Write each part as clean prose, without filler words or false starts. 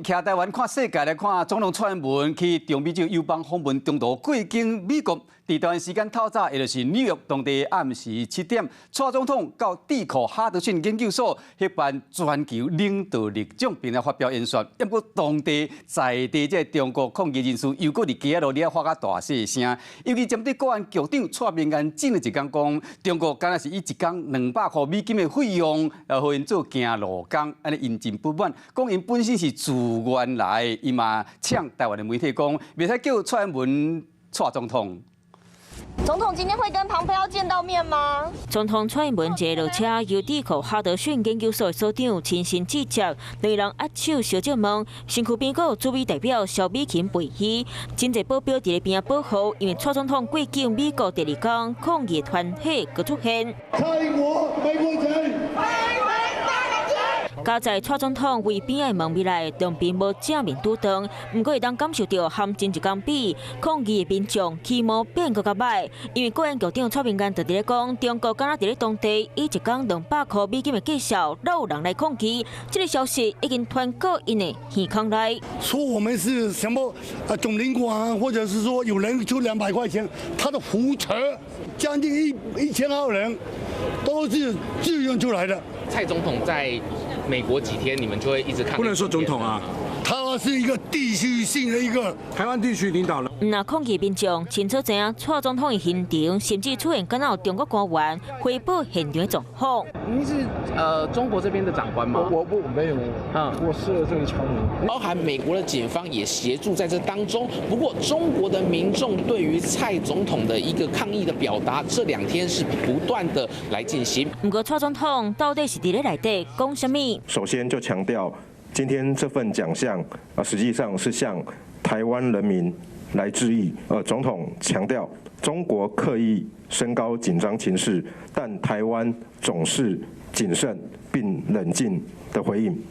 徛台湾看世界来看，总统蔡英文去中美洲友邦访问中途过境美国。伫台湾时间透早，也就是纽约当地暗时7点，蔡总统到智库哈德逊研究所举办全球领导力奖，并来发表演说。不过当地在地这中国抗议人士又搁伫街路咧发较大细声，尤其针对国安局长蔡明安前一天讲，中国敢若是以一天200块美金的费用，互因做行路工，安尼因真不满，讲因本身是自愿来，伊嘛呛台湾的媒体讲，袂使叫蔡英文蔡总统。总统今天会跟庞培奥见到面吗？总统蔡英文坐落车由智库哈德逊研究所的所长亲身致接，两人握手小借问，身躯边有驻美代表萧美琴陪席，真侪保镖伫咧边保护，因为蔡总统过境美国第2天，抗议团体佮出现。蔡英文，美国人。加在蔡总统为边的问未来，两边无正面拄撞，不过会当感受到和前一天比，抗议的民众气模变更较歹。因为国安局长蔡明安就伫咧讲，中国敢若伫咧当地以一天200块美金的计数，有人来抗议。这个消息已经传到因的耳孔内。说我们是什么总领馆，或者是说有人出200块钱，他的胡扯，将近1000人都是自愿出来的。蔡总统在美国几天，你们就会一直看。不能说总统啊，他是一个地区性的一个台湾地区领导人。那抗议民众清楚知影蔡总统的行程，甚至出现干扰中国官员汇报现场的状况。您是中国这边的长官吗？我没有，我是这个侨民。包含美国的检方也协助在这当中。不过中国的民众对于蔡总统的一个抗议的表达，这2天是不断的来进行。不过蔡总统到底是伫咧内底讲什么？首先就强调，今天这份奖项实际上是向台湾人民来致意。总统强调，中国刻意升高紧张情势，但台湾总是谨慎并冷静的回应。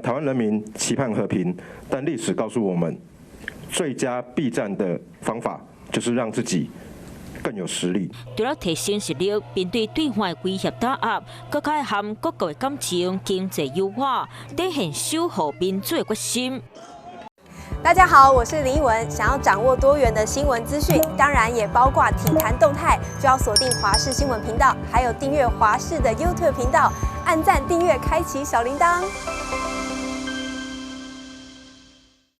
台湾人民期盼和平，但历史告诉我们，最佳避战的方法就是让自己更有实力。除了提升实力，面对对外威胁打压，更加含各国的感情、经济优化，体现守护民主的决心。大家好，我是林依文。想要掌握多元的新闻资讯，当然也包括体坛动态，就要锁定华视新闻频道，还有订阅华视的 YouTube 频道，按赞、订阅、开启小铃铛。